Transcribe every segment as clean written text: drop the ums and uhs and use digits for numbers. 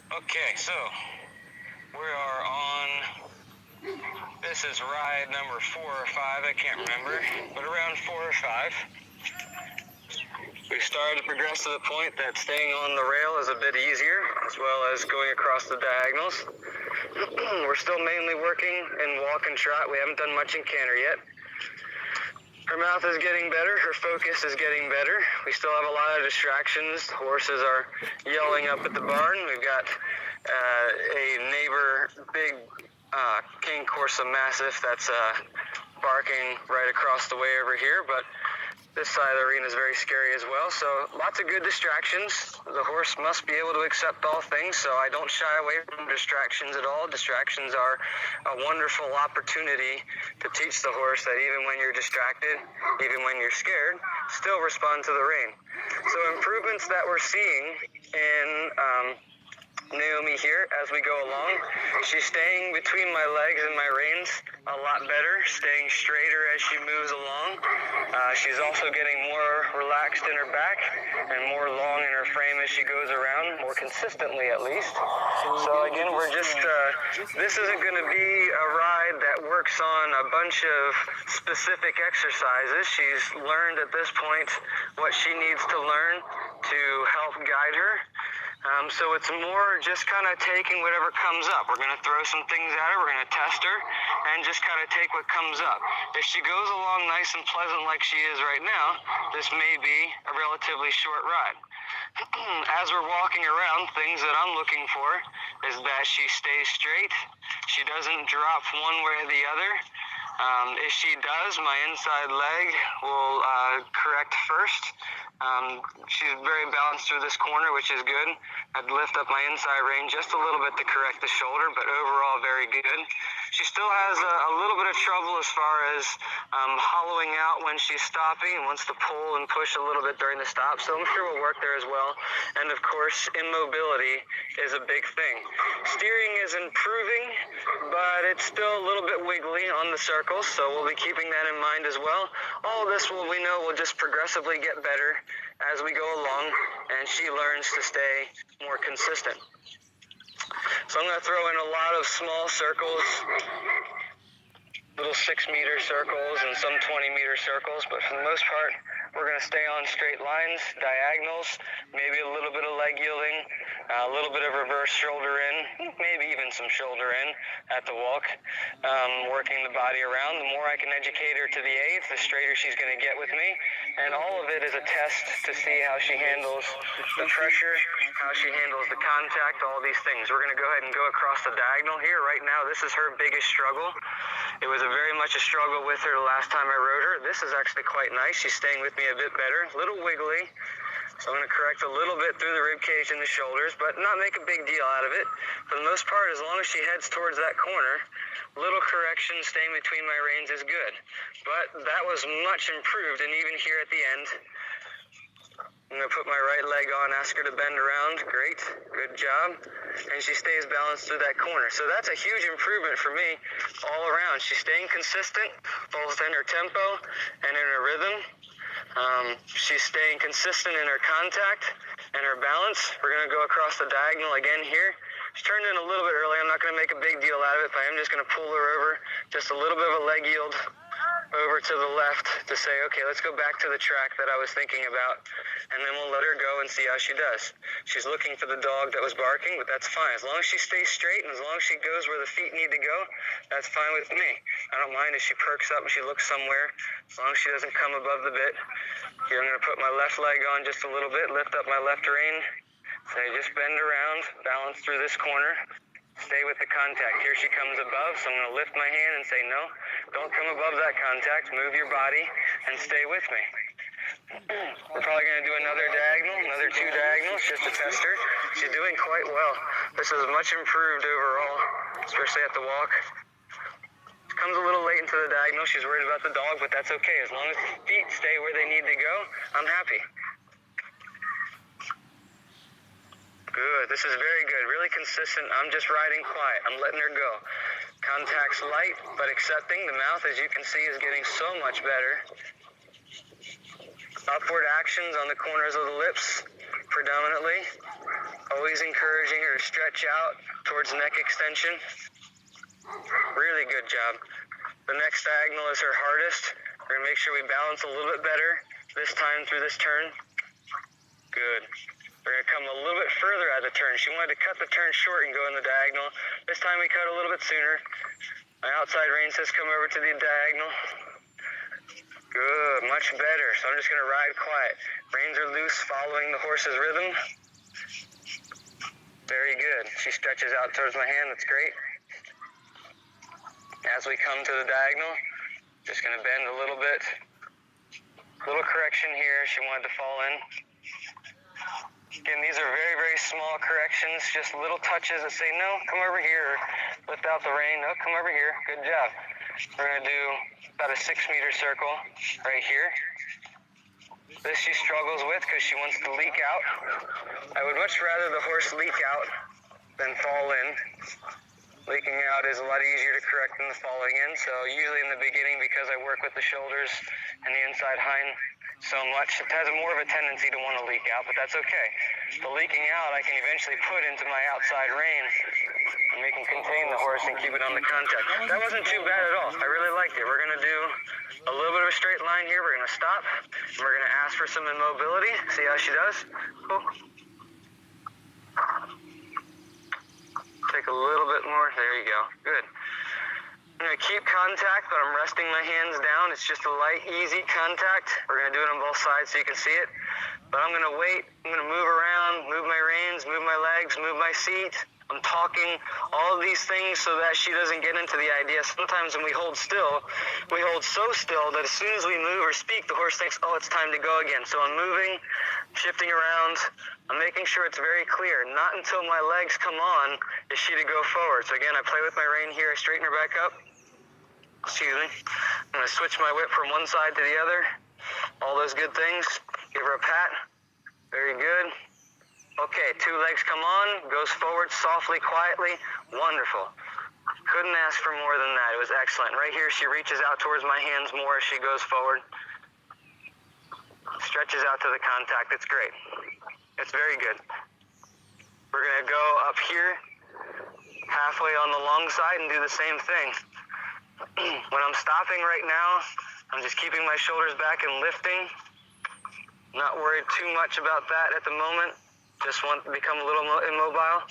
Okay, so we are on, this is ride number 4 or 5, I can't remember, but around 4 or 5. We started to progress to the point that staying on the rail is a bit easier, as well as going across the diagonals. We're still mainly working in walk and trot. We haven't done much in canter yet. Her mouth is getting better. Her focus is getting better. We still have a lot of distractions. Horses are yelling up at the barn. We've got a neighbor, big King Corsa Mastiff that's barking right across the way over here, but this side of the arena is very scary as well. So lots of good distractions. The horse must be able to accept all things, so I don't shy away from distractions at all. Distractions are a wonderful opportunity to teach the horse that even when you're distracted, even when you're scared, still respond to the rein. So improvements that we're seeing in Naomi here as we go along. She's staying between my legs and my reins a lot better, staying straighter as she moves along. She's also getting more relaxed in her back and more long in her frame as she goes around, more consistently at least. So again, we're just, this isn't going to be a ride that works on a bunch of specific exercises. She's learned at this point what she needs to learn to help guide her. So it's more just kind of taking whatever comes up. We're going to throw some things at her, we're going to test her, and just kind of take what comes up. If she goes along nice and pleasant like she is right now, this may be a relatively short ride. As we're walking around, things that I'm looking for is that she stays straight, she doesn't drop one way or the other. If she does, my inside leg will correct first. She's very balanced through this corner, which is good. I'd lift up my inside rein just a little bit to correct the shoulder, but overall very good. She still has a little bit of trouble as far as hollowing out when she's stopping and wants to pull and push a little bit during the stop, so I'm sure we'll work there as well. And of course, immobility is a big thing. Steering is improving, but it's still a little bit wiggly on the circles, so we'll be keeping that in mind as well. All of this we know will just progressively get better as we go along, and she learns to stay more consistent. So I'm going to throw in a lot of small circles, little 6-meter circles and some 20-meter circles, but for the most part, we're going to stay on straight lines, diagonals, maybe a little bit of leg yielding, a little bit of reverse shoulder in, maybe even some shoulder in at the walk, working the body around. The more I can educate her to the eighth, the straighter she's going to get with me. And all of it is a test to see how she handles the pressure, how she handles the contact, all these things. We're going to go ahead and go across the diagonal here. Right now, this is her biggest struggle. It was very much a struggle with her the last time I rode her. This is actually quite nice. She's staying with me a bit better, a little wiggly. So I'm going to correct a little bit through the rib cage and the shoulders, but not make a big deal out of it. For the most part, as long as she heads towards that corner, little correction staying between my reins is good. But that was much improved, and even here at the end, I'm going to put my right leg on, ask her to bend around. Great, good job. And she stays balanced through that corner. So that's a huge improvement for me all around. She's staying consistent, both in her tempo and in her rhythm. She's staying consistent in her contact and her balance. We're going to go across the diagonal again here. She turned in a little bit early. I'm not going to make a big deal out of it, but I'm just going to pull her over, just a little bit of a leg yield over to the left to say, okay, let's go back to the track that I was thinking about, and then we'll let her go and see how she does. She's looking for the dog that was barking, but that's fine. As long as she stays straight and as long as she goes where the feet need to go, that's fine with me. I don't mind if she perks up and she looks somewhere, as long as she doesn't come above the bit. Here, I'm going to put my left leg on just a little bit, lift up my left rein, say just bend around, balance through this corner. Stay with the contact. Here she comes above, so I'm going to lift my hand and say, no, don't come above that contact. Move your body and stay with me. We're probably going to do another diagonal, another 2 diagonals just to test her. She's doing quite well. This is much improved overall, especially at the walk. Comes a little late into the diagonal. She's worried about the dog, but that's okay. As long as the feet stay where they need to go, I'm happy. Good. This is very good. Really consistent. I'm just riding quiet. I'm letting her go. Contact's light, but accepting. The mouth, as you can see, is getting so much better. Upward actions on the corners of the lips, predominantly. Always encouraging her to stretch out towards neck extension. Really good job. The next diagonal is her hardest. We're gonna make sure we balance a little bit better this time through this turn. Good. We're gonna come a little bit further out of the turn. She wanted to cut the turn short and go in the diagonal. This time we cut a little bit sooner. My outside rein says come over to the diagonal. Good, much better. So I'm just gonna ride quiet. Reins are loose, following the horse's rhythm. Very good. She stretches out towards my hand, that's great. As we come to the diagonal, just gonna bend a little bit. Little correction here, she wanted to fall in. Again, these are very, very small corrections, just little touches that say, no, come over here, or lift out the rein, no, come over here, good job. We're gonna do about a 6-meter circle right here. This she struggles with because she wants to leak out. I would much rather the horse leak out than fall in. Leaking out is a lot easier to correct than the falling in, so usually in the beginning, because I work with the shoulders and the inside hind so much, it has more of a tendency to want to leak out, but that's okay. The leaking out I can eventually put into my outside rein, and we can contain the horse and keep it on the contact. That wasn't too bad at all. I really liked it. We're going to do a little bit of a straight line here. We're going to stop, and we're going to ask for some immobility. See how she does? Cool. Take a little bit more. There you go. Good. I'm going to keep contact, but I'm resting my hands down. It's just a light, easy contact. We're going to do it on both sides so you can see it. But I'm going to wait. I'm going to move around, move my reins, move my legs, move my seat. I'm talking all of these things so that she doesn't get into the idea. Sometimes when we hold still, we hold so still that as soon as we move or speak, the horse thinks, oh, it's time to go again. So I'm moving, shifting around. I'm making sure it's very clear. Not until my legs come on is she to go forward. So again, I play with my rein here. I straighten her back up. Excuse me. I'm going to switch my whip from one side to the other. All those good things. Give her a pat. Very good. Okay, 2 legs come on, goes forward softly, quietly. Wonderful. Couldn't ask for more than that. It was excellent. Right here, she reaches out towards my hands more as she goes forward. Stretches out to the contact. It's great. It's very good. We're going to go up here, halfway on the long side, and do the same thing. When I'm stopping right now, I'm just keeping my shoulders back and lifting. Not worried too much about that at the moment. Just want to become a little immobile.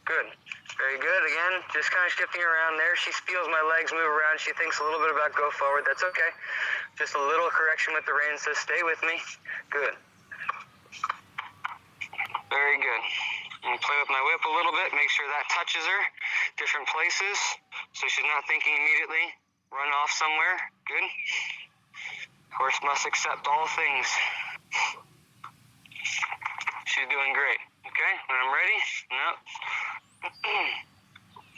Good. Very good. Again, just kind of shifting around there. She feels my legs move around. She thinks a little bit about go forward. That's okay. Just a little correction with the reins. Says stay with me. Good. Very good. I'm going to play with my whip a little bit. Make sure that touches her. Different places. So she's not thinking immediately. Run off somewhere. Good. Horse must accept all things. She's doing great. Okay, when I'm ready, no.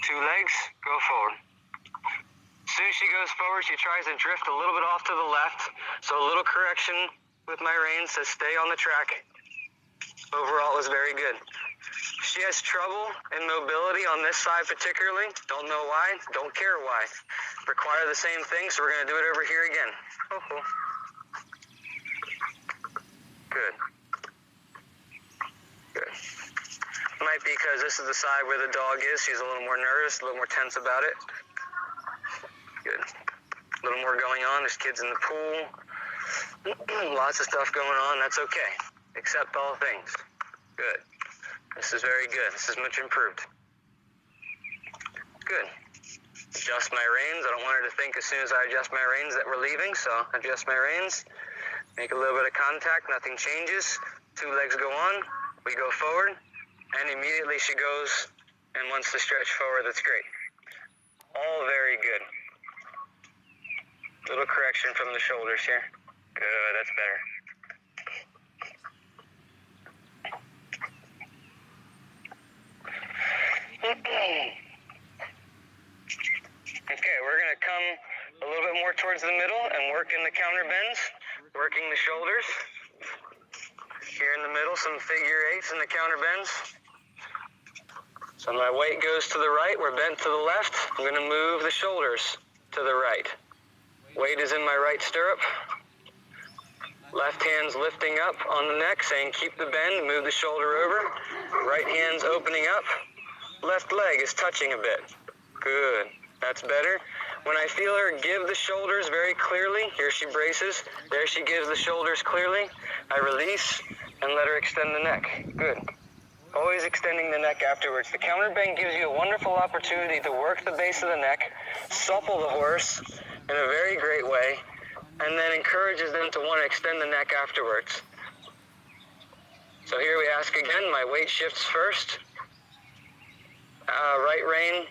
2 legs, go forward. As soon as she goes forward, she tries to drift a little bit off to the left. So a little correction with my reins says stay on the track. Overall, it was very good. She has trouble in mobility on this side particularly. Don't know why, don't care why. Require the same thing, so we're going to do it over here again. Oh, cool. Good. Good. Might be because this is the side where the dog is. She's a little more nervous, a little more tense about it. Good. A little more going on. There's kids in the pool. Lots of stuff going on. That's okay. Accept all things. Good. This is very good. This is much improved. Good. Adjust my reins. I don't want her to think as soon as I adjust my reins that we're leaving, so adjust my reins. Make a little bit of contact. Nothing changes. 2 legs go on. We go forward, and immediately she goes and wants to stretch forward. That's great. All very good. Little correction from the shoulders here. Good, that's better. Okay, we're going to come a little bit more towards the middle and work in the counter bends, working the shoulders. Here in the middle, some figure 8s in the counter bends. So my weight goes to the right, we're bent to the left. I'm going to move the shoulders to the right. Weight is in my right stirrup. Left hand's lifting up on the neck, saying keep the bend, move the shoulder over. Right hand's opening up. Left leg is touching a bit. Good. That's better. When I feel her give the shoulders very clearly, here she braces, there she gives the shoulders clearly, I release and let her extend the neck. Good. Always extending the neck afterwards. The counter bend gives you a wonderful opportunity to work the base of the neck, supple the horse in a very great way, and then encourages them to want to extend the neck afterwards. So here we ask again, my weight shifts first. Right rein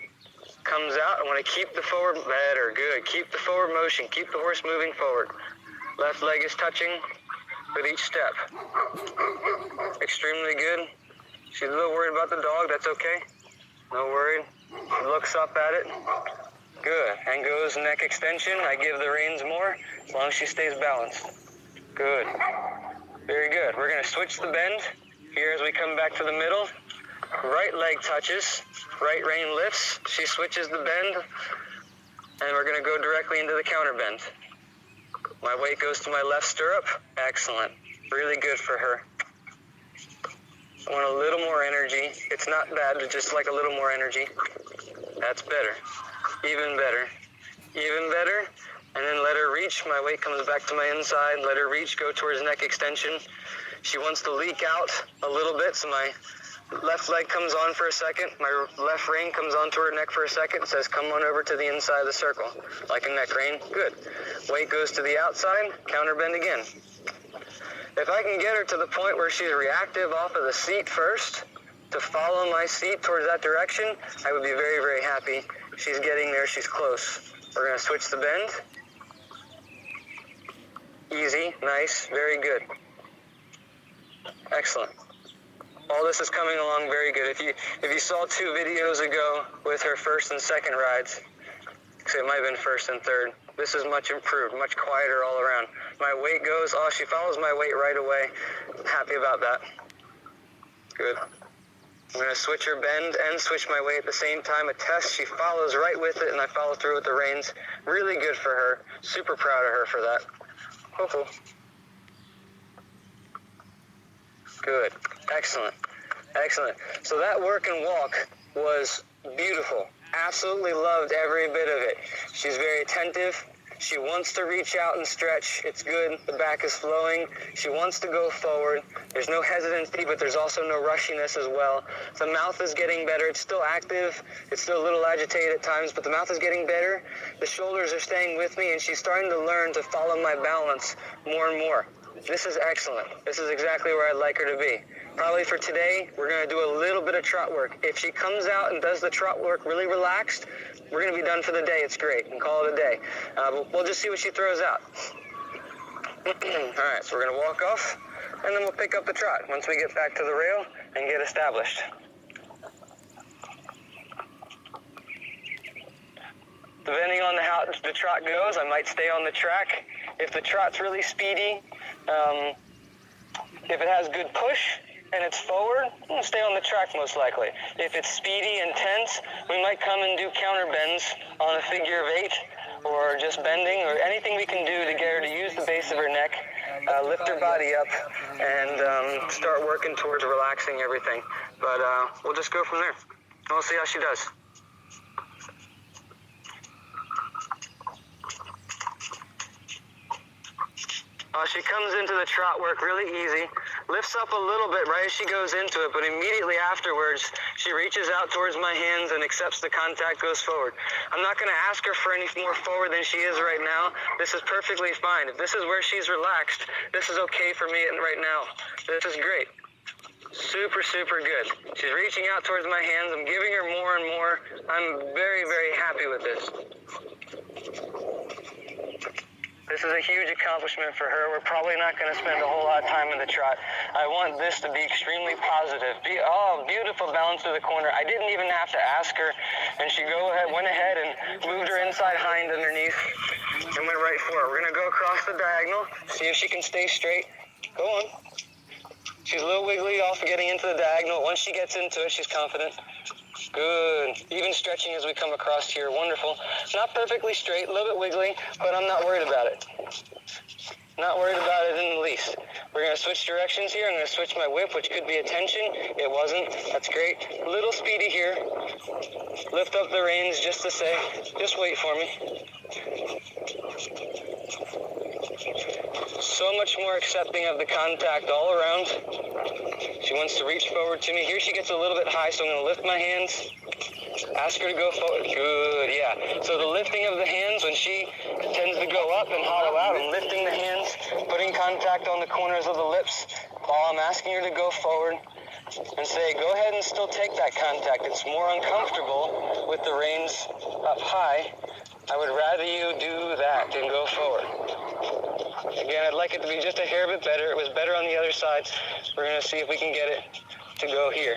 comes out. I want to keep the forward, better, good. Keep the forward motion, keep the horse moving forward. Left leg is touching with each step. Extremely good. She's a little worried about the dog, that's okay. No worry. She looks up at it. Good. And goes neck extension. I give the reins more, as long as she stays balanced. Good. Very good. We're going to switch the bend here as we come back to the middle. Right leg touches. Right rein lifts. She switches the bend. And we're going to go directly into the counter bend. My weight goes to my left stirrup. Excellent. Really good for her. I want a little more energy. It's not bad, but just like a little more energy. That's better. Even better. Even better. And then let her reach. My weight comes back to my inside. Let her reach, go towards neck extension. She wants to leak out a little bit, so my left leg comes on for a second. My left rein comes onto her neck for a second. It says, come on over to the inside of the circle, like a neck rein. Good. Weight goes to the outside. Counter bend again. If I can get her to the point where she's reactive off of the seat first, to follow my seat towards that direction, I would be very, very happy. She's getting there. She's close. We're going to switch the bend. Easy. Nice. Very good. Excellent. All this is coming along very good. If you saw 2 videos ago with her first and second rides, so it might have been first and third, this is much improved, much quieter all around. My weight goes, oh, she follows my weight right away. Happy about that. Good. I'm going to switch her bend and switch my weight at the same time. A test, she follows right with it, and I follow through with the reins. Really good for her. Super proud of her for that. Hopeful. Good. Excellent. Excellent. So that work and walk was beautiful. Absolutely loved every bit of it. She's very attentive. She wants to reach out and stretch. It's good. The back is flowing. She wants to go forward. There's no hesitancy, but there's also no rushiness as well. The mouth is getting better. It's still active. It's still a little agitated at times, but the mouth is getting better. The shoulders are staying with me, and she's starting to learn to follow my balance more and more. This is excellent. This is exactly where I'd like her to be. Probably for today, we're going to do a little bit of trot work. If she comes out and does the trot work really relaxed, we're going to be done for the day. It's great, and call it a day. But we'll just see what she throws out. All right, so we're going to walk off, and then we'll pick up the trot once we get back to the rail and get established. Depending on how the trot goes, I might stay on the track. If the trot's really speedy, if it has good push and it's forward, we'll stay on the track most likely. If it's speedy and tense, we might come and do counter bends on a figure of 8 or just bending or anything we can do to get her to use the base of her neck, lift her body up, and start working towards relaxing everything. But we'll just go from there. We'll see how she does. She comes into the trot work really easy, lifts up a little bit right as she goes into it, but immediately afterwards, she reaches out towards my hands and accepts the contact, goes forward. I'm not going to ask her for any more forward than she is right now. This is perfectly fine. If this is where she's relaxed, this is okay for me right now. This is great. Super, super good. She's reaching out towards my hands. I'm giving her more and more. I'm very, very happy with this. This is a huge accomplishment for her. We're probably not going to spend a whole lot of time in the trot. I want this to be extremely positive. Beautiful balance to the corner. I didn't even have to ask her, and she went ahead and moved her inside hind underneath and went right for it. We're going to go across the diagonal, see if she can stay straight. Go on. She's a little wiggly off getting into the diagonal. Once she gets into it, she's confident. Good. Even stretching as we come across here. Wonderful. Not perfectly straight, a little bit wiggly, but I'm not worried about it. Not worried about it in the least. We're going to switch directions here. I'm going to switch my whip, which could be a tension. It wasn't. That's great. A little speedy here. Lift up the reins just to say, just wait for me. So much more accepting of the contact all around. She wants to reach forward to me. Here she gets a little bit high, so I'm going to lift my hands. Ask her to go forward. Good, yeah. So the lifting of the hands, when she tends to go up and hollow out, I'm lifting the hands, putting contact on the corners of the lips, while I'm asking her to go forward and say, go ahead and still take that contact. It's more uncomfortable with the reins up high. I would rather you do that than go forward. Again, I'd like it to be just a hair bit better. It was better on the other side. We're going to see if we can get it to go here.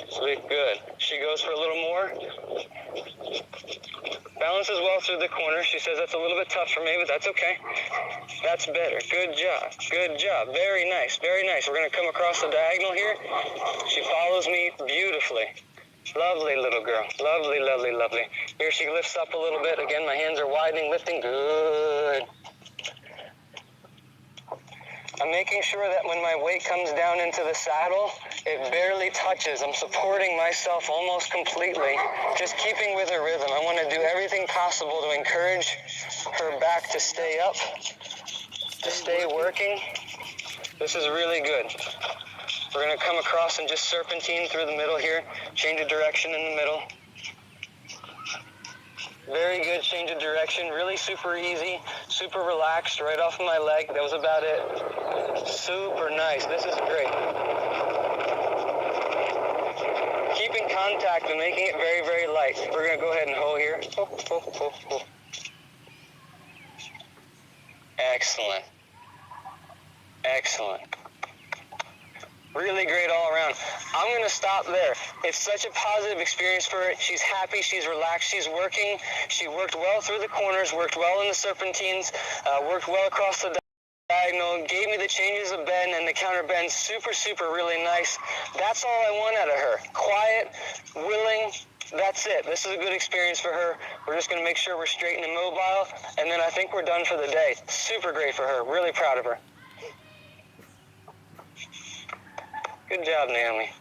Sweet, good. She goes for a little more. Balances well through the corner. She says that's a little bit tough for me, but that's okay. That's better. Good job. Good job. Very nice. Very nice. We're going to come across the diagonal here. She follows me beautifully. Lovely little girl. Lovely, lovely, lovely. Here she lifts up a little bit. Again, my hands are widening, lifting. Good. I'm making sure that when my weight comes down into the saddle, it barely touches. I'm supporting myself almost completely, just keeping with her rhythm. I want to do everything possible to encourage her back to stay up, to stay working. This is really good. We're going to come across and just serpentine through the middle here, change of direction in the middle. Very good change of direction, really super easy, super relaxed, right off of my leg. That was about it. Super nice. This is great. Keeping contact and making it very, very light. We're going to go ahead and hold here. Excellent. Excellent. Really great all around. I'm going to stop there. It's such a positive experience for her. She's happy. She's relaxed. She's working. She worked well through the corners, worked well in the serpentines, worked well across the diagonal, gave me the changes of bend and the counter bend. Super, super, really nice. That's all I want out of her. Quiet, willing. That's it. This is a good experience for her. We're just going to make sure we're straight and immobile, and then I think we're done for the day. Super great for her. Really proud of her. Good job, Naomi.